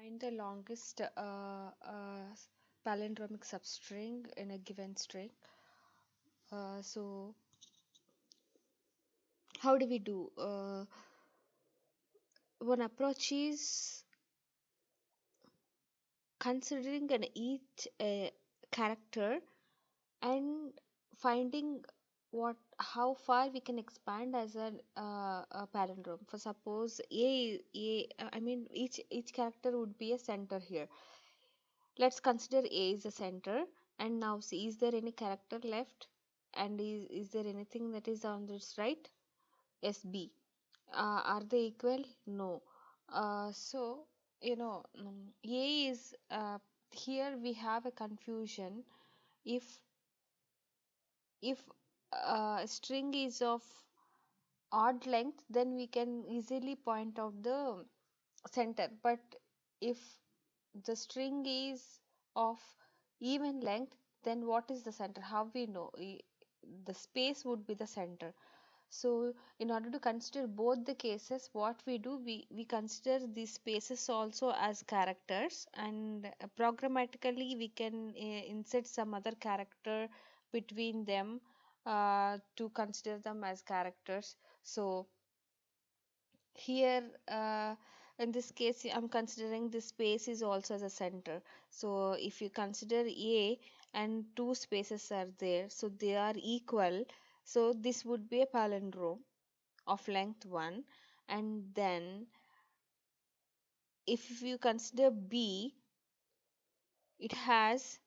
Find the longest palindromic substring in a given string. So how do we do? One approach is considering an each character and finding what how far we can expand as a palindrome. For suppose I mean each character would be a center here. Let's consider A is the center, and now see, is there any character left, and is there anything that is on this right? Yes, B. Are they equal? No. So A is here we have a confusion. If a string is of odd length, then we can easily point out the center. But if the string is of even length, then what is the center? How we know? The space would be the center. So in order to consider both the cases, what we do, we consider these spaces also as characters, and programmatically we can insert some other character between them to consider them as characters. So here in this case I'm considering the space is also as a center. So if you consider A and two spaces are there, so they are equal, so this would be a palindrome of length 1. And then if you consider B, it has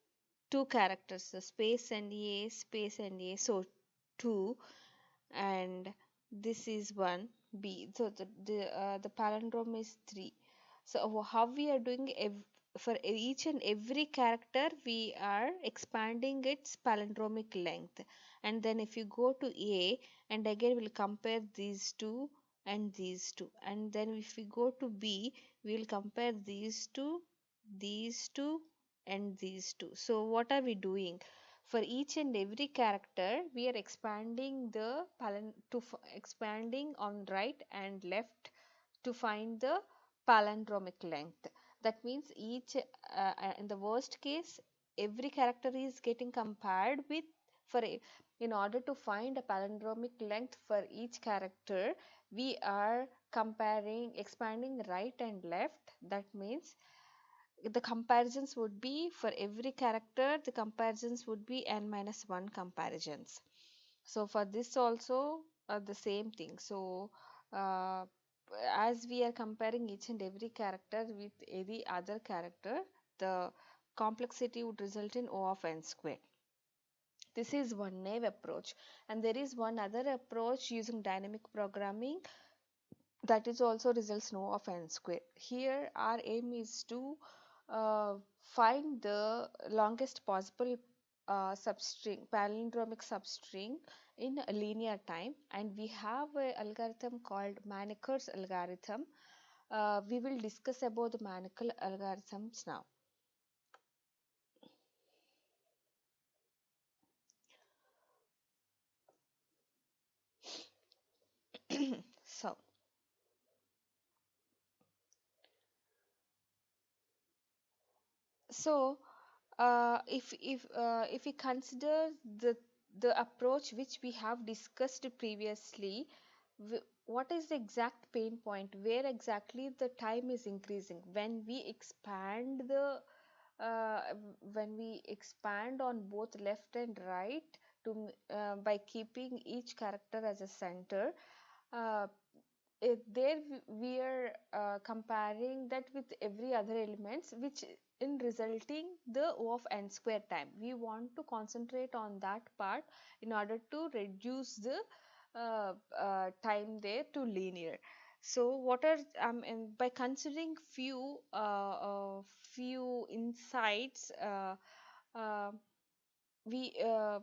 two characters, the space and A, space and A, so 2, and this is 1 B, so the palindrome is 3. So how we are doing, for each and every character we are expanding its palindromic length. And then if you go to A, and again we'll compare these two and these two, and then if we go to B, we'll compare these two and these two. So what are we doing? For each and every character we are expanding the expanding on right and left to find the palindromic length. That means each in the worst case every character is getting compared with, in order to find a palindromic length for each character, we are comparing, expanding right and left. That means the comparisons would be, for every character the comparisons would be n minus 1 comparisons. So for this also the same thing. So uh, as we are comparing each and every character with any other character, the complexity would result in O of n squared. This is one naive approach, and there is one other approach using dynamic programming that is also results in O of n square. Here our aim is to find the longest possible substring, palindromic substring in a linear time, and we have an algorithm called Maneker's algorithm. We will discuss about the Maneker algorithms now. So So, if we consider the approach which we have discussed previously, what is the exact pain point? Where exactly the time is increasing when we expand the when we expand on both left and right to by keeping each character as a center. Uh, there we are comparing that with every other elements, which in resulting the O of n square time. We want to concentrate on that part in order to reduce the time there to linear. So what are and by considering few insights, uh, we uh,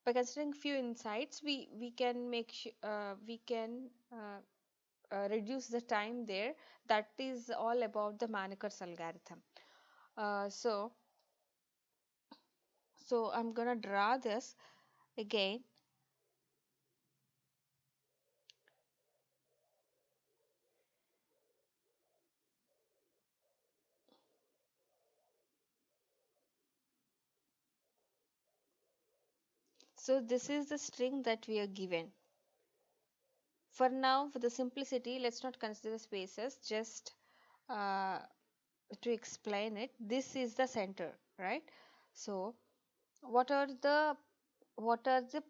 by considering few insights, we can we can reduce the time there. That is all about the Maneker's algorithm. So I'm gonna draw this again. So this is the string that we are given. For now, for the simplicity, let's not consider the spaces, just uh, to explain it, this is the center, right? So what are the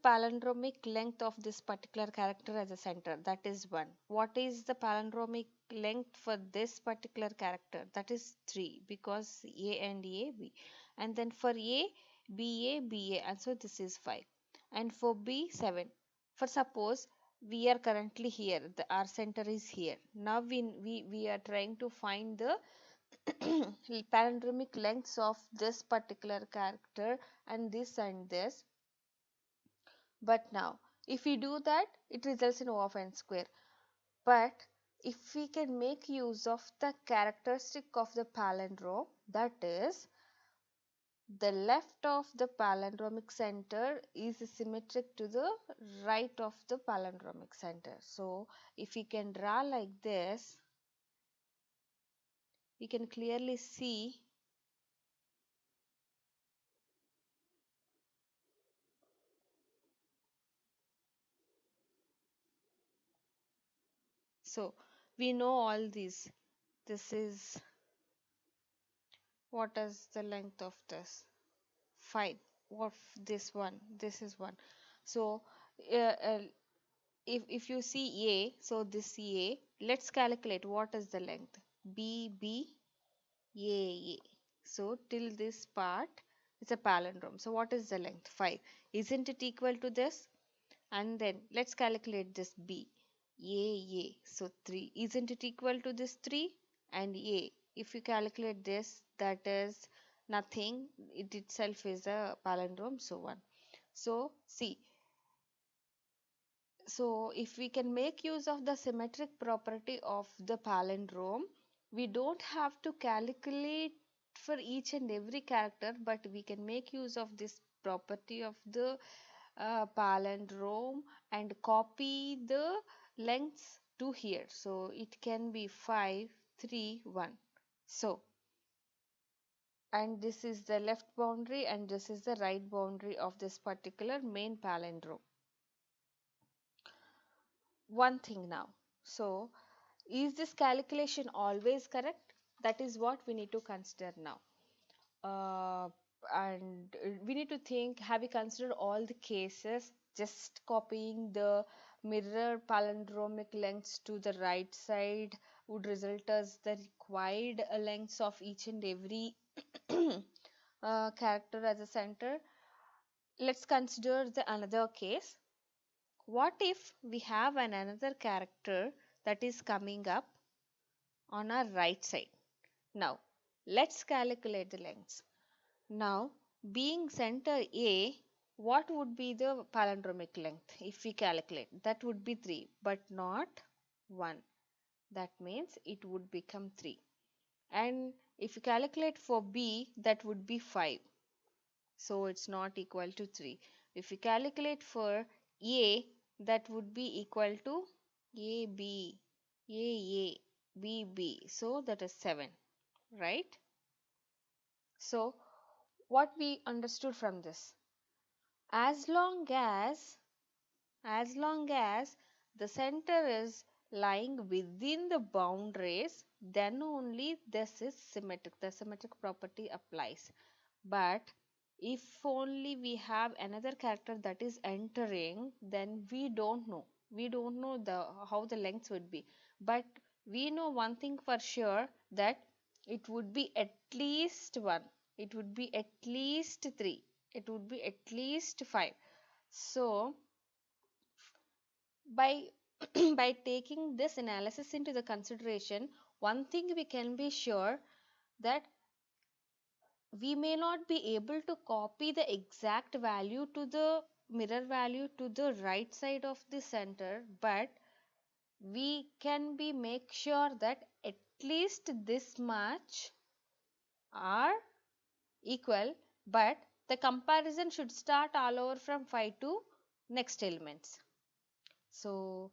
palindromic length of this particular character as a center? That is 1. What is the palindromic length for this particular character? That is 3, because A and A, B. And then for A, BA, BA, and so this is 5. And for B, 7. For suppose we are currently here, our center is here. Now we are trying to find the palindromic lengths of this particular character and this. But now, if we do that, it results in O of n square. But if we can make use of the characteristic of the palindrome, that is, the left of the palindromic center is symmetric to the right of the palindromic center. So, if we can draw like this, we can clearly see. So, we know all these. This is, what is the length of this? 5. Of this one, this is 1. So uh, uh, if you see A, so this A, let's calculate what is the length. B, B, A, A. So till this part, it's a palindrome. So what is the length? 5. Isn't it equal to this? And then let's calculate this B, A. So 3. Isn't it equal to this 3? And A, if you calculate this, that is nothing. It itself is a palindrome, so on. So see, so if we can make use of the symmetric property of the palindrome, we don't have to calculate for each and every character, but we can make use of this property of the palindrome and copy the lengths to here. So it can be 5, 3, 1. So, and this is the left boundary and this is the right boundary of this particular main palindrome. One thing now. So, is this calculation always correct? That is what we need to consider now. Uh, and we need to think, have we considered all the cases? Just copying the mirror palindromic lengths to the right side would result as the required lengths of each and every character as a center. Let's consider the another case. What if we have another character that is coming up on our right side? Now, let's calculate the lengths. Now, being center A, what would be the palindromic length if we calculate? That would be 3, but not 1. That means it would become 3. And if you calculate for B, that would be 5. So it's not equal to 3. If you calculate for A, that would be equal to AB, AA, BB. So that is 7, right? So what we understood from this? As long as the center is lying within the boundaries, then only this is symmetric. The symmetric property applies. But if only we have another character that is entering, then we don't know. We don't know the how the lengths would be. But we know one thing for sure, that it would be at least 1. It would be at least 3. It would be at least 5. So by by taking this analysis into the consideration, one thing we can be sure, that we may not be able to copy the exact value to the mirror value to the right side of the center, but we can be make sure that at least this much are equal, but the comparison should start all over from 5 to next elements. So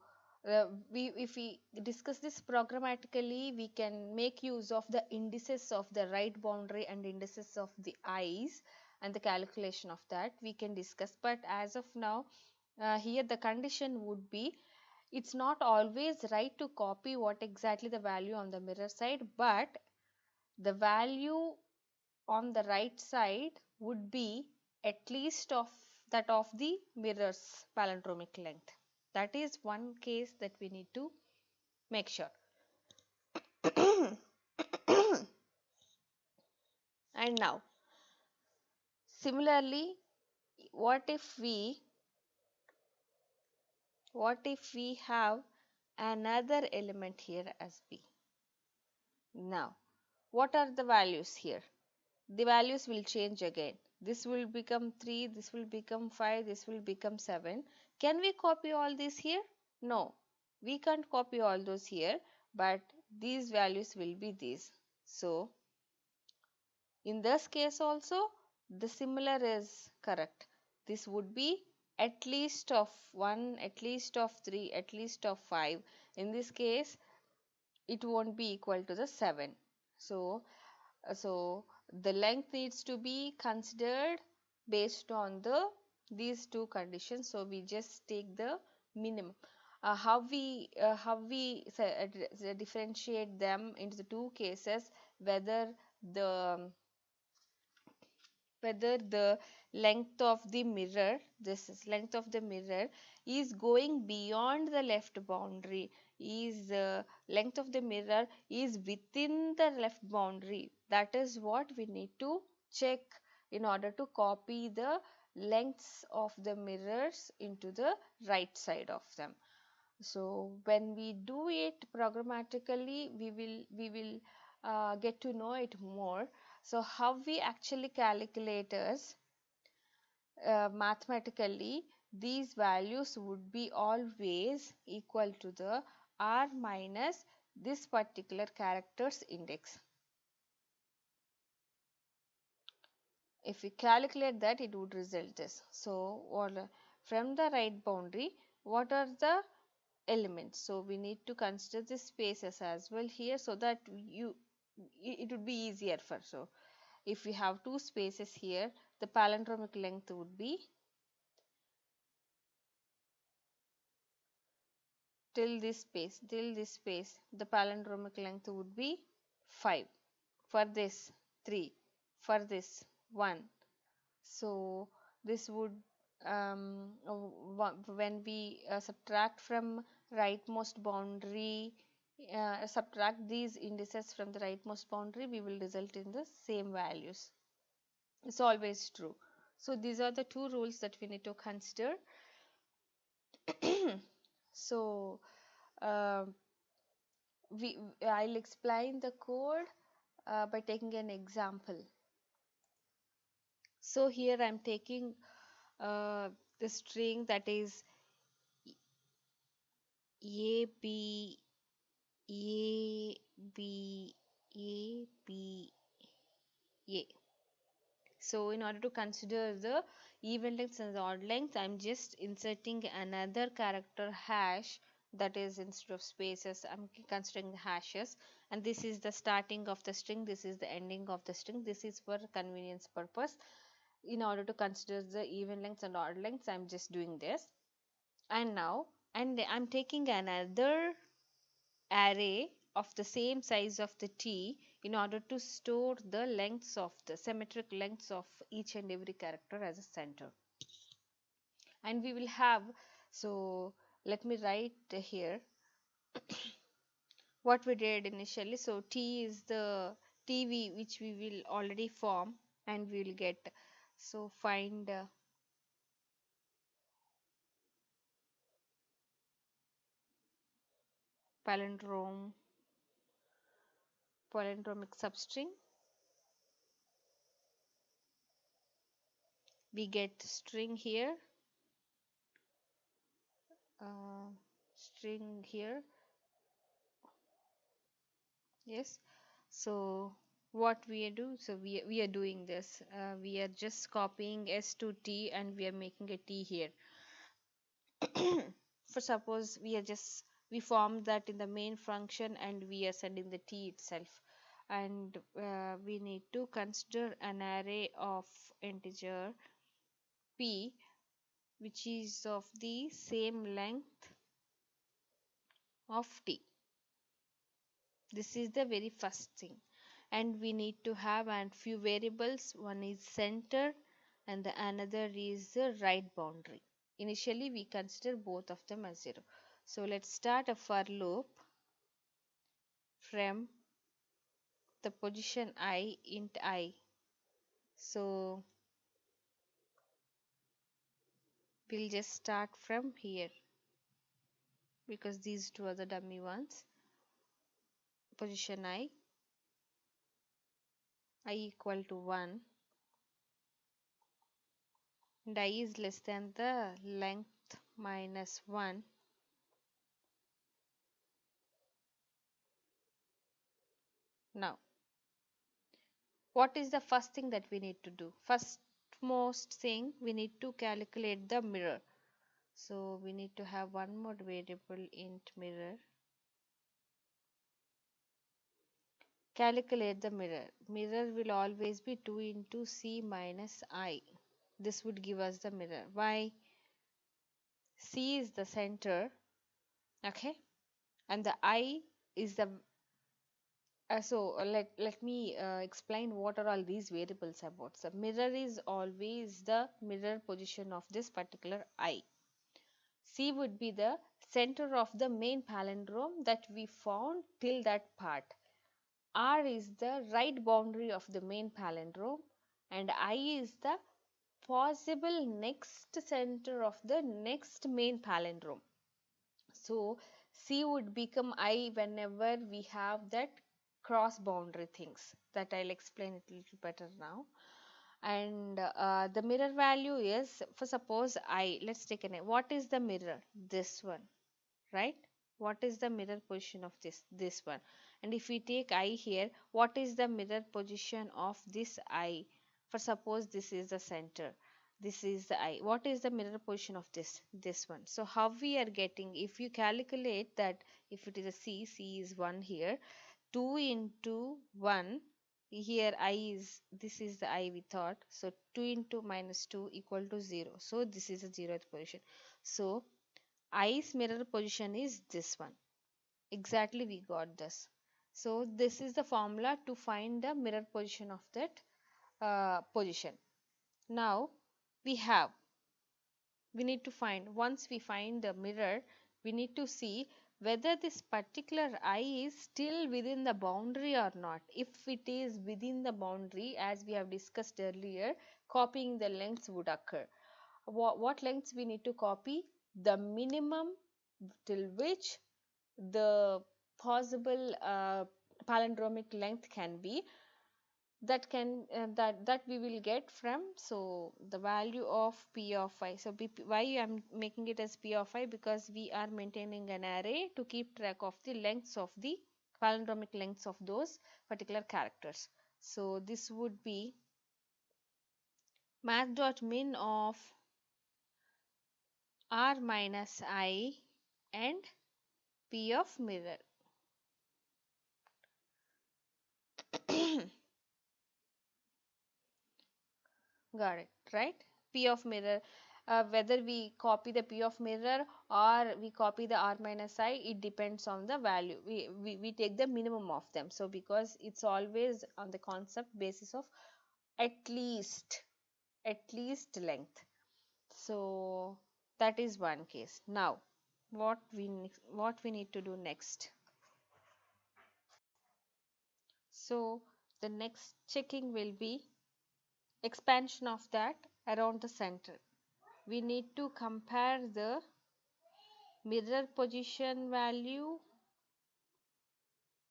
if we discuss this programmatically, we can make use of the indices of the right boundary and indices of the i's, and the calculation of that we can discuss. But as of now, here the condition would be, it's not always right to copy what exactly the value on the mirror side, but the value on the right side would be at least of that of the mirror's palindromic length. That is one case that we need to make sure. And now, similarly, what if we have another element here as b? Now, what are the values here? The values will change again. This will become 3, this will become 5, this will become 7. Can we copy all this here? No, we can't copy all those here, but these values will be these. So, in this case also, the similar is correct. This would be at least of 1, at least of 3, at least of 5. In this case, it won't be equal to the 7. So, the length needs to be considered based on these two conditions. So we just take the minimum. How we differentiate them into the two cases, whether the length of the mirror, this is length of the mirror, is going beyond the left boundary, is length of the mirror is within the left boundary. That is what we need to check in order to copy the lengths of the mirrors into the right side of them. So when we do it programmatically, we will get to know it more. So how we actually calculate is, mathematically, these values would be always equal to the r minus this particular character's index. If we calculate that, it would result this. So from the right boundary, what are the elements? So we need to consider the spaces as well here, so that it would be easier for. So if we have two spaces here, the palindromic length would be till this space, the palindromic length would be 5, for this 3, for this 1. So this would, when we subtract from rightmost boundary, subtract these indices from the rightmost boundary, we will result in the same values. It's always true. So these are the two rules that we need to consider. So I'll explain the code by taking an example. So here I'm taking the string that is a b a b a b a. So in order to consider the even lengths and the odd length, I'm just inserting another character hash, that is, instead of spaces I'm considering the hashes, and this is the starting of the string, this is the ending of the string. This is for convenience purpose. In order to consider the even lengths and odd lengths, I'm just doing this. And now I'm taking another array of the same size of the t in order to store the lengths of the symmetric lengths of each and every character as a center. And we will have, so let me write here what we did initially. So t is the tv which we will already form, and we will get, so find palindromic substring. We get string here, string here. Yes. So what we do, so we are doing this, we are just copying s to t and we are making a t here. For suppose we formed that in the main function and we are sending the t itself. and we need to consider an array of integer p which is of the same length of t. This is the very first thing, and we need to have a few variables. One is center and the another is the right boundary. Initially we consider both of them as 0. So let's start a for loop from the position I int I. So we'll just start from here because these two are the dummy ones. Position I equal to 1 and I is less than the length minus 1. Now what is the first thing that we need to do? First most thing, we need to calculate the mirror. So we need to have one more variable int mirror. Calculate the mirror. Mirror will always be 2 into c minus I. This would give us the mirror. Why? C is the center, okay, and the I is the let me explain what are all these variables about. So mirror is always the mirror position of this particular I. C would be the center of the main palindrome that we found till that part. R is the right boundary of the main palindrome and I is the possible next center of the next main palindrome. So C would become I whenever we have that cross boundary things that I'll explain it a little better now. And the mirror value is, for suppose I, let's take a name. What is the mirror? This one, right? What is the mirror position of this one? And if we take I here, what is the mirror position of this I? For suppose this is the center, this is the I. What is the mirror position of this one? So how we are getting, if you calculate that, if it is a C is 1 here, 2 into 1 here, I is, this is the I we thought, so 2 into minus 2 equal to 0. So this is a 0th position. So I's mirror position is this one. Exactly, we got this. So this is the formula to find the mirror position of that position. Now we need to find, once we find the mirror, we need to see whether this particular I is still within the boundary or not. If it is within the boundary, as we have discussed earlier, copying the lengths would occur. What lengths we need to copy? The minimum till which the possible palindromic length can be, that can that we will get from, so the value of p of I. So why I am making it as p of I? Because we are maintaining an array to keep track of the lengths of the palindromic lengths of those particular characters. So this would be math.min of r minus I and p of mirror. Got it, right? P of mirror. Whether we copy the P of mirror or we copy the R minus I, it depends on the value. We take the minimum of them. So because it's always on the concept basis of at least length. So that is one case. Now what we need to do next? So the next checking will be expansion of that around the center. We need to compare the mirror position value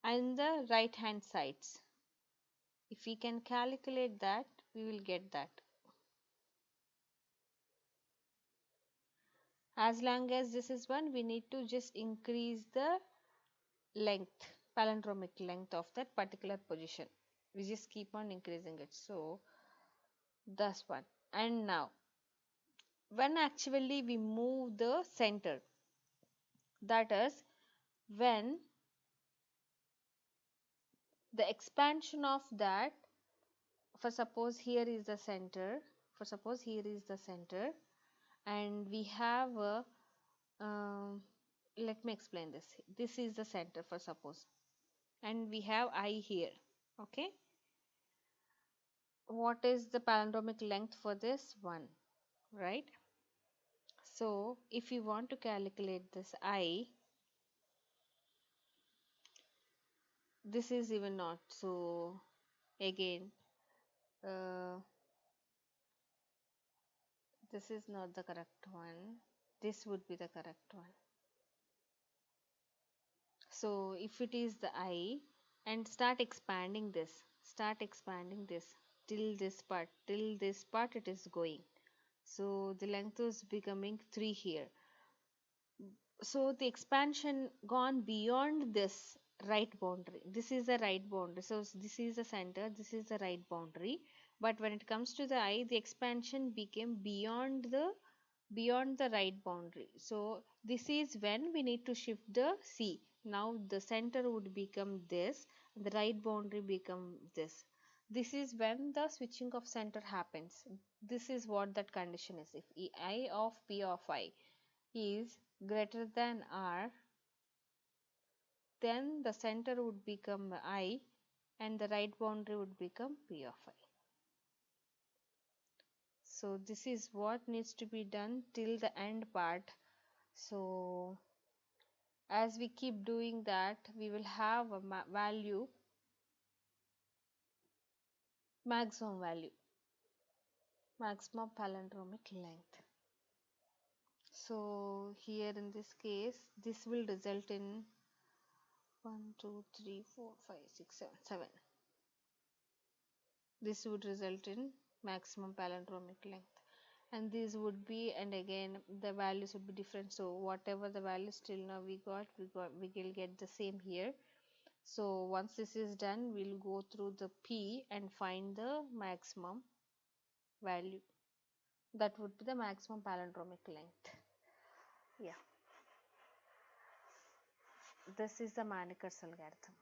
and the right hand sides. If we can calculate that, we will get that. As long as this is 1, we need to just increase the length, palindromic length of that particular position. We just keep on increasing it. So that's one. And now when actually we move the center, that is when the expansion of that, for suppose here is the center, for suppose here is the center, and we have a, let me explain this. This is the center for suppose, and we have I here. Okay, what is the palindromic length for this? 1, right? So if you want to calculate this I, this is even not. So again, uh, this is not the correct one. This would be the correct one. So if it is the I, and start expanding this, till this part it is going. So the length is becoming 3 here. So the expansion gone beyond this right boundary. This is the right boundary. So this is the center, this is the right boundary. But when it comes to the I, the expansion became beyond the right boundary. So this is when we need to shift the C. Now the center would become this, the right boundary become this. This is when the switching of center happens. This is what that condition is. If I of P of I is greater than R, then the center would become I and the right boundary would become P of I. So this is what needs to be done till the end part. So as we keep doing that, we will have a value, maximum value, maximum palindromic length. So here in this case, this will result in 1, 2, 3, 4, 5, 6, 7, 7. This would result in maximum palindromic length, and these would be, and again the values would be different. So whatever the values till now we will get the same here. So once this is done, we'll go through the P and find the maximum value. That would be the maximum palindromic length. Yeah, this is the Maneker's algorithm.